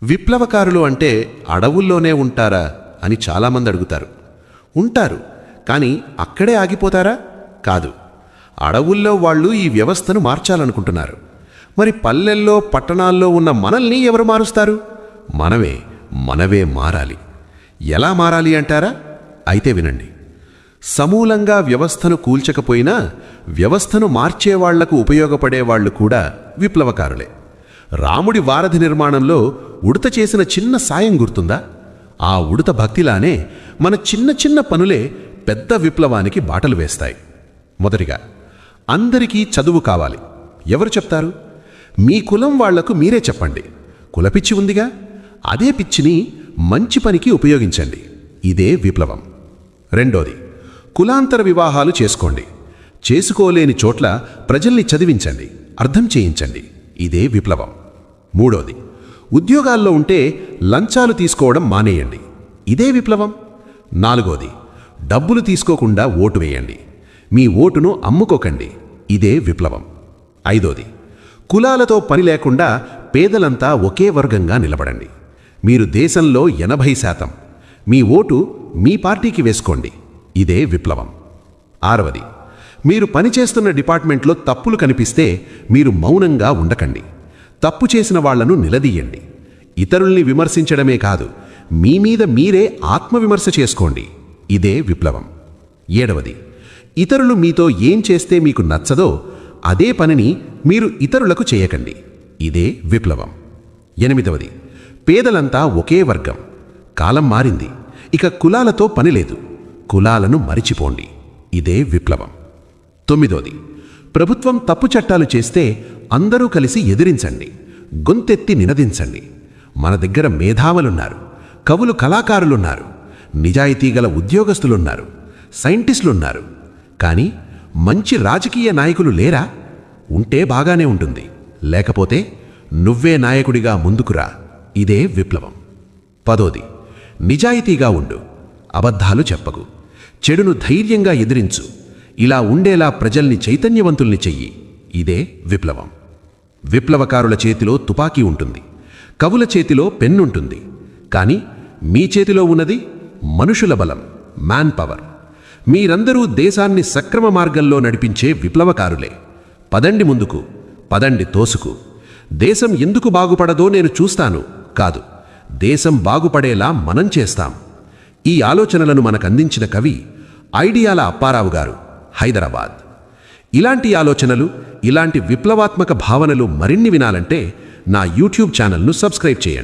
విప్లవకారులు అంటే అడవుల్లోనే ఉంటారా అని చాలామంది అడుగుతారు. ఉంటారు, కానీ అక్కడే ఆగిపోతారా? కాదు. అడవుల్లో వాళ్ళు ఈ వ్యవస్థను మార్చాలనుకుంటున్నారు. మరి పల్లెల్లో పట్టణాల్లో ఉన్న మనల్ని ఎవరు మారుస్తారు? మనవే మారాలి. ఎలా మారాలి అంటారా? అయితే వినండి. సమూలంగా వ్యవస్థను కూల్చకపోయినా వ్యవస్థను మార్చేవాళ్లకు ఉపయోగపడేవాళ్లు కూడా విప్లవకారులే. రాముడి వారధి నిర్మాణంలో ఉడత చేసిన చిన్న సాయం గుర్తుందా? ఆ ఉడత భక్తిలానే మన చిన్న చిన్న పనులే పెద్ద విప్లవానికి బాటలు వేస్తాయి. మొదటిగా, అందరికీ చదువు కావాలి. ఎవరు చెప్తారు? మీ కులం వాళ్లకు మీరే చెప్పండి. కులపిచ్చి ఉందిగా, అదే పిచ్చిని మంచి పనికి ఉపయోగించండి. ఇదే విప్లవం. రెండోది, కులాంతర వివాహాలు చేసుకోండి. చేసుకోలేని చోట్ల ప్రజల్ని చదివించండి, అర్థం చేయించండి. ఇదే విప్లవం. మూడోది, ఉద్యోగాల్లో ఉంటే లంచాలు తీసుకోవడం మానేయండి. ఇదే విప్లవం. నాలుగోది, డబ్బులు తీసుకోకుండా ఓటు వేయండి. మీ ఓటును అమ్ముకోకండి. ఇదే విప్లవం. ఐదోది, కులాలతో పని లేకుండా పేదలంతా ఒకే వర్గంగా నిలబడండి. మీరు దేశంలో 80%, మీ ఓటు మీ పార్టీకి వేసుకోండి. ఇదే విప్లవం. ఆరవది, మీరు పనిచేస్తున్న డిపార్ట్మెంట్లో తప్పులు కనిపిస్తే మీరు మౌనంగా ఉండకండి. తప్పు చేసిన వాళ్లను నిలదీయండి. ఇతరుల్ని విమర్శించడమే కాదు, మీ మీద మీరే ఆత్మవిమర్శ చేసుకోండి. ఇదే విప్లవం. ఏడవది, ఇతరులు మీతో ఏం చేస్తే మీకు నచ్చదో అదే పనిని మీరు ఇతరులకు చేయకండి. ఇదే విప్లవం. ఎనిమిదవది, పేదలంతా ఒకే వర్గం. కాలం మారింది, ఇక కులాలతో పనిలేదు. కులాలను మరిచిపోండి. ఇదే విప్లవం. తొమ్మిదోది, ప్రభుత్వం తప్పు చట్టాలు చేస్తే అందరూ కలిసి ఎదిరించండి, గొంతెత్తి నినదించండి. మన దగ్గర మేధావులున్నారు, కవులు, కళాకారులున్నారు, నిజాయితీగల ఉద్యోగస్తులున్నారు, సైంటిస్టులున్నారు. కానీ మంచి రాజకీయ నాయకులు లేరా? ఉంటే బాగానే ఉంటుంది, లేకపోతే నువ్వే నాయకుడిగా ముందుకురా. ఇదే విప్లవం. పదోది, నిజాయితీగా ఉండు, అబద్ధాలు చెప్పకు, చెడును ధైర్యంగా ఎదిరించు. ఇలా ఉండేలా ప్రజల్ని చైతన్యవంతుల్ని చెయ్యి. ఇదే విప్లవం. విప్లవకారుల చేతిలో తుపాకీ ఉంటుంది, కవుల చేతిలో పెన్నుంటుంది. కానీ మీ చేతిలో ఉన్నది మనుషుల బలం, మ్యాన్ పవర్. మీరందరూ దేశాన్ని సక్రమ మార్గంలో నడిపించే విప్లవకారులే. పదండి ముందుకు, పదండి తోసుకు. దేశం ఎందుకు బాగుపడదో నేను చూస్తాను కాదు, దేశం బాగుపడేలా మనం చేస్తాం. ఈ ఆలోచనలను మనకందించిన కవి ఐడియాల అప్పారావు గారు, హైదరాబాద్. ఇలాంటి ఆలోచనలు, ఇలాంటి విప్లవాత్మక భావనలు మరిన్ని వినాలంటే నా యూట్యూబ్ ఛానల్ను సబ్స్క్రైబ్ చేయండి.